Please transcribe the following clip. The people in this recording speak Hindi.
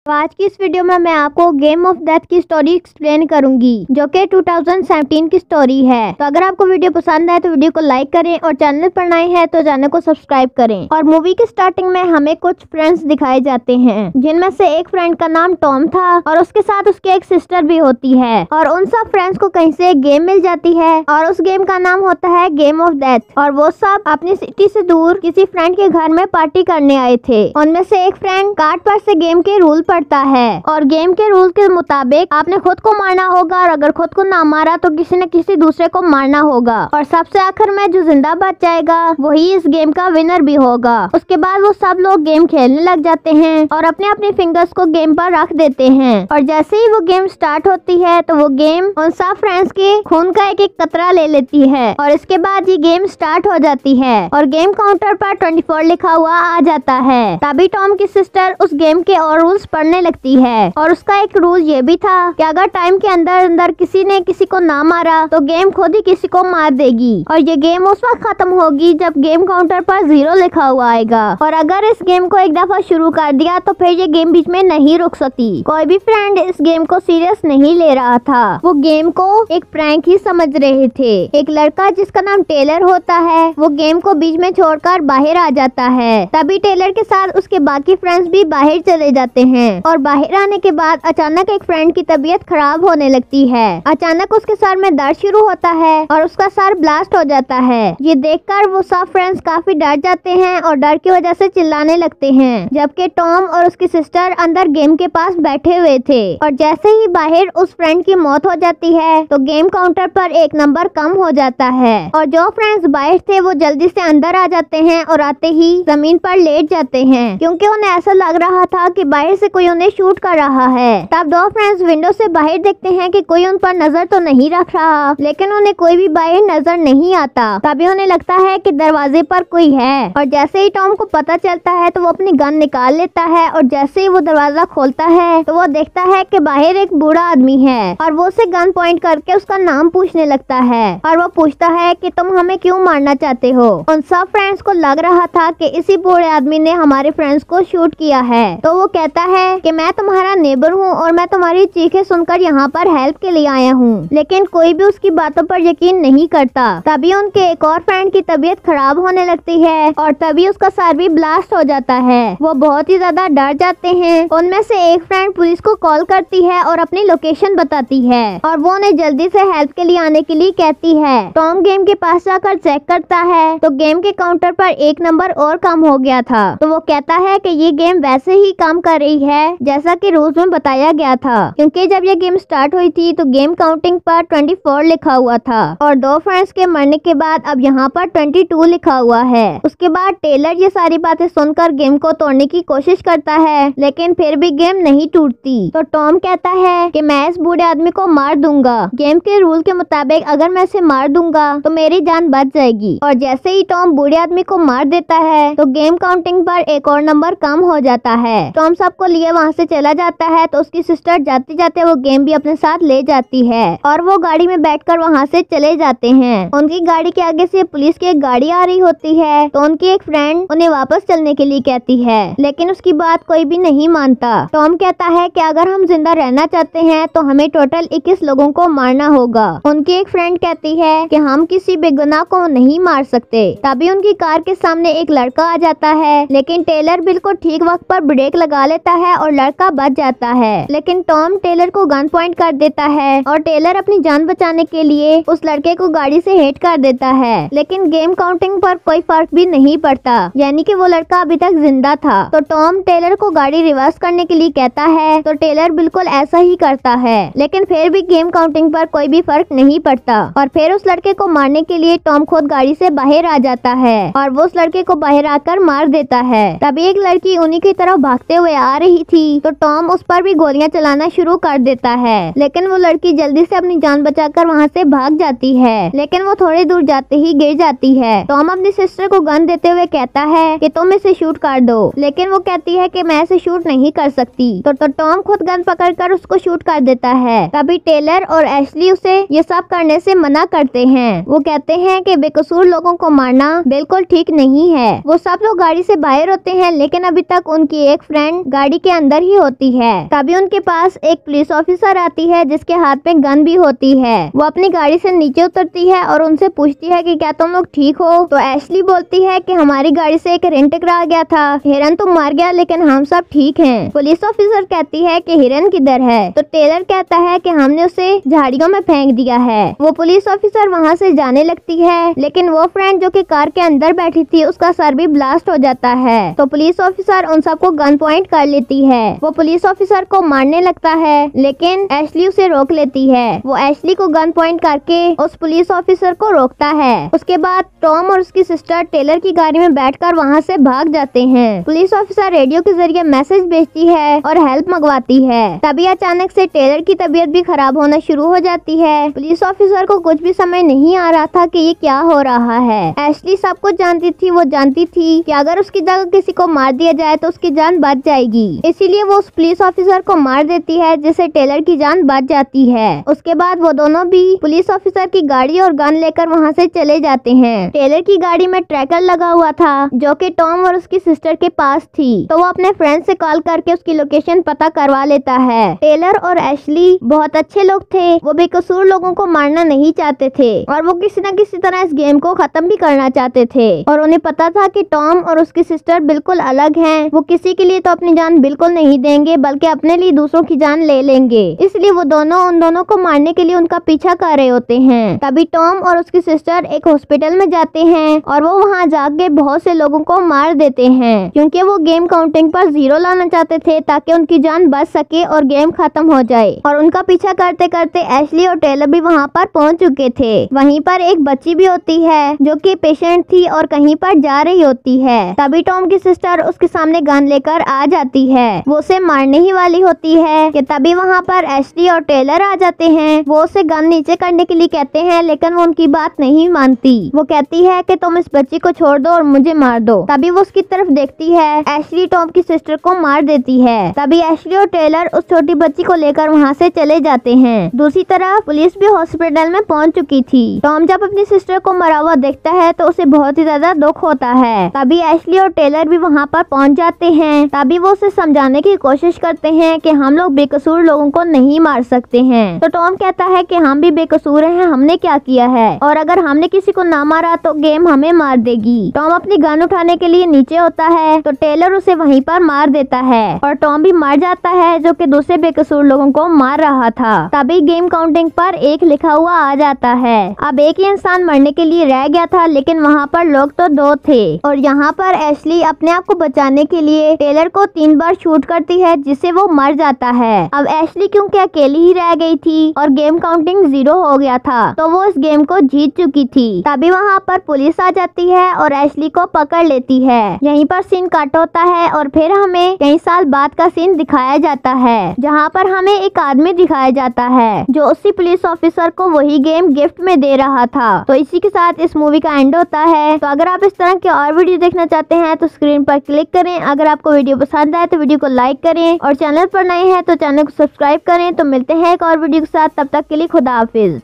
तो आज की इस वीडियो में मैं आपको गेम ऑफ डेथ की स्टोरी एक्सप्लेन करूंगी, जो कि 2017 की स्टोरी है। तो अगर आपको वीडियो पसंद है तो वीडियो को लाइक करें और चैनल पर नए हैं तो चैनल को सब्सक्राइब करें। और मूवी की स्टार्टिंग में हमें कुछ फ्रेंड्स दिखाए जाते हैं, जिनमें से एक फ्रेंड का नाम टॉम था और उसके साथ उसकी एक सिस्टर भी होती है। और उन सब फ्रेंड्स को कहीं से एक गेम मिल जाती है और उस गेम का नाम होता है गेम ऑफ डेथ। और वो सब अपनी सिटी से दूर किसी फ्रेंड के घर में पार्टी करने आए थे। उनमें से एक फ्रेंड कार्ड पर से गेम के रूल पढ़ता है और गेम के रूल के मुताबिक आपने खुद को मारना होगा और अगर खुद को ना मारा तो किसी न किसी दूसरे को मारना होगा। और सबसे आखिर में जो जिंदा बच जाएगा वही इस गेम का विनर भी होगा। उसके बाद वो सब लोग गेम खेलने लग जाते हैं और अपने अपने फिंगर्स को गेम पर रख देते हैं। और जैसे ही वो गेम स्टार्ट होती है तो वो गेम उन सब फ्रेंड्स के खून का एक एक कतरा ले लेती है और इसके बाद ये गेम स्टार्ट हो जाती है और गेम काउंटर पर 24 लिखा हुआ आ जाता है। तभी टॉम की सिस्टर उस गेम के और रूल्स पढ़ने लगती है और उसका एक रूल ये भी था कि अगर टाइम के अंदर अंदर किसी ने किसी को ना मारा तो गेम खुद ही किसी को मार देगी। और ये गेम उस वक्त खत्म होगी जब गेम काउंटर पर 0 लिखा हुआ आएगा। और अगर इस गेम को एक दफा शुरू कर दिया तो फिर ये गेम बीच में नहीं रुक सकती। कोई भी फ्रेंड इस गेम को सीरियस नहीं ले रहा था, वो गेम को एक प्रैंक ही समझ रहे थे। एक लड़का जिसका नाम टेलर होता है वो गेम को बीच में छोड़कर बाहर आ जाता है। तभी टेलर के साथ उसके बाकी फ्रेंड्स भी बाहर चले जाते हैं और बाहर आने के बाद अचानक एक फ्रेंड की तबीयत खराब होने लगती है। अचानक उसके सर में दर्द शुरू होता है और उसका सर ब्लास्ट हो जाता है। ये देखकर वो सब फ्रेंड्स काफी डर जाते हैं और डर की वजह से चिल्लाने लगते हैं, जबकि टॉम और उसकी सिस्टर अंदर गेम के पास बैठे हुए थे। और जैसे ही बाहर उस फ्रेंड की मौत हो जाती है तो गेम काउंटर पर एक नंबर कम हो जाता है और जो फ्रेंड्स बाहर थे वो जल्दी से अंदर आ जाते हैं और आते ही जमीन पर लेट जाते हैं, क्योंकि उन्हें ऐसा लग रहा था कि बाहर से कोई उन्हें शूट कर रहा है। तब दो फ्रेंड्स विंडो से बाहर देखते हैं कि कोई उन पर नजर तो नहीं रख रहा, लेकिन उन्हें कोई भी बाहर नजर नहीं आता। तभी उन्हें लगता है कि दरवाजे पर कोई है और जैसे ही टॉम को पता चलता है तो वो अपनी गन निकाल लेता है और जैसे ही वो दरवाजा खोलता है तो वो देखता है कि बाहर एक बूढ़ा आदमी है और वो उसे गन पॉइंट करके उसका नाम पूछने लगता है और वो पूछता है कि तुम हमें क्यों मारना चाहते हो। उन सब फ्रेंड्स को लग रहा था कि इसी बूढ़े आदमी ने हमारे फ्रेंड्स को शूट किया है। तो वो कहता है कि मैं तुम्हारा नेबर हूँ और मैं तुम्हारी चीखें सुनकर यहाँ पर हेल्प के लिए आया हूँ, लेकिन कोई भी उसकी बातों पर यकीन नहीं करता। तभी उनके एक और फ्रेंड की तबीयत खराब होने लगती है और तभी उसका सर भी ब्लास्ट हो जाता है। वो बहुत ही ज्यादा डर जाते हैं। उनमें से एक फ्रेंड पुलिस को कॉल करती है और अपनी लोकेशन बताती है और वो उन्हें जल्दी से हेल्प के लिए आने के लिए कहती है। टॉम गेम के पास जाकर चेक करता है तो गेम के काउंटर पर एक नंबर और कम हो गया था। तो वो कहता है कि ये गेम वैसे ही काम कर रही है जैसा कि रूल्स में बताया गया था, क्योंकि जब ये गेम स्टार्ट हुई थी तो गेम काउंटिंग पर 24 लिखा हुआ था और दो फ्रेंड्स के मरने के बाद अब यहाँ पर 22 लिखा हुआ है। उसके बाद टेलर ये सारी बातें सुनकर गेम को तोड़ने की कोशिश करता है, लेकिन फिर भी गेम नहीं टूटती। तो टॉम कहता है कि मैं इस बूढ़े आदमी को मार दूंगा। गेम के रूल के मुताबिक अगर मैं इसे मार दूंगा तो मेरी जान बच जाएगी। और जैसे ही टॉम बूढ़े आदमी को मार देता है तो गेम काउंटिंग पर एक और नंबर कम हो जाता है। टॉम सबको लिए वहाँ से चला जाता है तो उसकी सिस्टर जाते जाते वो गेम भी अपने साथ ले जाती है और वो गाड़ी में बैठकर वहाँ से चले जाते हैं। उनकी गाड़ी के आगे से पुलिस की एक गाड़ी आ रही होती है तो उनकी एक फ्रेंड उन्हें वापस चलने के लिए कहती है, लेकिन उसकी बात कोई भी नहीं मानता। टॉम कहता है कि अगर हम जिंदा रहना चाहते हैं तो हमें टोटल 21 लोगों को मारना होगा। उनकी एक फ्रेंड कहती है कि हम किसी बेगुनाह को नहीं मार सकते। तभी उनकी कार के सामने एक लड़का आ जाता है, लेकिन टेलर बिल्कुल ठीक वक्त पर ब्रेक लगा लेता है और लड़का बच जाता है। लेकिन टॉम टेलर को गन पॉइंट कर देता है और टेलर अपनी जान बचाने के लिए उस लड़के को गाड़ी से हिट कर देता है, लेकिन गेम काउंटिंग पर कोई फर्क भी नहीं पड़ता, यानी कि वो लड़का अभी तक जिंदा था। तो टॉम टेलर को गाड़ी रिवर्स करने के लिए कहता है तो टेलर बिल्कुल ऐसा ही करता है, लेकिन फिर भी गेम काउंटिंग पर कोई भी फर्क नहीं पड़ता। और फिर उस लड़के को मारने के लिए टॉम खुद गाड़ी से बाहर आ जाता है और वो उस लड़के को बाहर आकर मार देता है। तभी एक लड़की उन्हीं की तरफ भागते हुए आ रही थी तो टॉम उस पर भी गोलियां चलाना शुरू कर देता है, लेकिन वो लड़की जल्दी से अपनी जान बचाकर वहाँ से भाग जाती है, लेकिन वो थोड़ी दूर जाते ही गिर जाती है। टॉम अपनी सिस्टर को गन देते हुए कहता है कि तुम इसे शूट कर दो, लेकिन वो कहती है कि मैं इसे शूट नहीं कर सकती। तो टॉम खुद गन पकड़कर उसको शूट कर देता है। तभी टेलर और एशली उसे ये सब करने से मना करते हैं। वो कहते हैं कि बेकसूर लोगों को मारना बिल्कुल ठीक नहीं है। वो सब लोग गाड़ी से बाहर होते हैं, लेकिन अभी तक उनकी एक फ्रेंड गाड़ी के अंदर ही होती है। तभी उनके पास एक पुलिस ऑफिसर आती है जिसके हाथ में गन भी होती है। वो अपनी गाड़ी से नीचे उतरती है और उनसे पूछती है कि क्या तुम लोग ठीक हो। तो एशली बोलती है कि हमारी गाड़ी से एक हिरन टकरा गया था, हिरन तो मर गया लेकिन हम सब ठीक हैं। पुलिस ऑफिसर कहती है कि हिरन किधर है। तो टेलर कहता है कि हमने उसे झाड़ियों में फेंक दिया है। वो पुलिस ऑफिसर वहाँ से जाने लगती है, लेकिन वो फ्रेंड जो कि कार के अंदर बैठी थी उसका सर भी ब्लास्ट हो जाता है। तो पुलिस ऑफिसर उन सबको गन पॉइंट कर लेती है। वो पुलिस ऑफिसर को मारने लगता है, लेकिन एशली उसे रोक लेती है। वो एशली को गन पॉइंट करके उस पुलिस ऑफिसर को रोकता है। उसके बाद टॉम और उसकी सिस्टर टेलर की गाड़ी में बैठकर वहाँ से भाग जाते हैं। पुलिस ऑफिसर रेडियो के जरिए मैसेज भेजती है और हेल्प मंगवाती है। तभी अचानक से टेलर की तबीयत भी खराब होना शुरू हो जाती है। पुलिस ऑफिसर को कुछ भी समझ नहीं आ रहा था कि ये क्या हो रहा है। एशली सब कुछ जानती थी। वो जानती थी कि अगर उसकी जगह किसी को मार दिया जाए तो उसकी जान बच जाएगी, इसीलिए वो उस पुलिस ऑफिसर को मार देती है, जिससे टेलर की जान बच जाती है। उसके बाद वो दोनों भी पुलिस ऑफिसर की गाड़ी और गन लेकर वहाँ से चले जाते हैं। टेलर की गाड़ी में ट्रैकर लगा हुआ था जो कि टॉम और उसकी सिस्टर के पास थी, तो वो अपने फ्रेंड से कॉल करके उसकी लोकेशन पता करवा लेता है। टेलर और एशली बहुत अच्छे लोग थे। वो बेकसूर लोगों को मारना नहीं चाहते थे और वो किसी न किसी तरह इस गेम को खत्म भी करना चाहते थे। और उन्हें पता था कि टॉम और उसकी सिस्टर बिल्कुल अलग हैं। वो किसी के लिए तो अपनी जान बिल्कुल नहीं देंगे, बल्कि अपने लिए दूसरों की जान ले लेंगे। इसलिए वो दोनों उन दोनों को मारने के लिए उनका पीछा कर रहे होते हैं। तभी टॉम और उसकी सिस्टर एक हॉस्पिटल में जाते हैं और वो वहाँ जाके बहुत से लोगों को मार देते हैं, क्योंकि वो गेम काउंटिंग पर 0 लाना चाहते थे ताकि उनकी जान बच सके और गेम खत्म हो जाए। और उनका पीछा करते करते एशली और टेलर भी वहाँ पर पहुँच चुके थे। वहीं पर एक बच्ची भी होती है जो कि पेशेंट थी और कहीं पर जा रही होती है। तभी टॉम की सिस्टर उसके सामने गन लेकर आ जाती है। वो उसे मारने ही वाली होती है कि तभी वहाँ पर एशली और टेलर आ जाते हैं। वो उसे गन नीचे करने के लिए कहते हैं, लेकिन वो उनकी बात नहीं मानती। वो कहती है कि तुम इस बच्ची को छोड़ दो और मुझे मार दो। तभी वो उसकी तरफ देखती है। एशली टॉम की सिस्टर को मार देती है। तभी एशली और टेलर उस छोटी बच्ची को लेकर वहाँ से चले जाते हैं। दूसरी तरफ पुलिस भी हॉस्पिटल में पहुँच चुकी थी। टॉम जब अपनी सिस्टर को मरा हुआ देखता है तो उसे बहुत ही ज्यादा दुख होता है। तभी एशली और टेलर भी वहाँ पर पहुँच जाते हैं। तभी वो उसे समझाने की कोशिश करते हैं कि हम लोग बेकसूर लोगों को नहीं मार सकते हैं। तो टॉम कहता है कि हम भी बेकसूर हैं, हमने क्या किया है, और अगर हमने किसी को ना मारा तो गेम हमें मार देगी। टॉम अपनी गन उठाने के लिए नीचे होता है तो टेलर उसे वहीं पर मार देता है और टॉम भी मर जाता है जो कि दूसरे बेकसूर लोगों को मार रहा था। तभी गेम काउंटिंग पर 1 लिखा हुआ आ जाता है। अब एक ही इंसान मरने के लिए रह गया था, लेकिन वहाँ पर लोग तो 2 थे। और यहाँ पर एशली अपने आप को बचाने के लिए टेलर को 3 बार शूट करती है, जिससे वो मर जाता है। अब एशली क्योंकि अकेली ही रह गई थी और गेम काउंटिंग 0 हो गया था, तो वो इस गेम को जीत चुकी थी। तभी वहाँ पर पुलिस आ जाती है और एशली को पकड़ लेती है। यहीं पर सीन कट होता है और फिर हमें कई साल बाद का सीन दिखाया जाता है, जहाँ पर हमें एक आदमी दिखाया जाता है जो उसी पुलिस ऑफिसर को वही गेम गिफ्ट में दे रहा था। तो इसी के साथ इस मूवी का एंड होता है। तो अगर आप इस तरह के और वीडियो देखना चाहते हैं तो स्क्रीन पर क्लिक करें। अगर आपको वीडियो पसंद आए तो वीडियो को लाइक करें और चैनल पर नए हैं तो चैनल को सब्सक्राइब करें। तो मिलते हैं एक और वीडियो के साथ, तब तक के लिए खुदा हाफिज।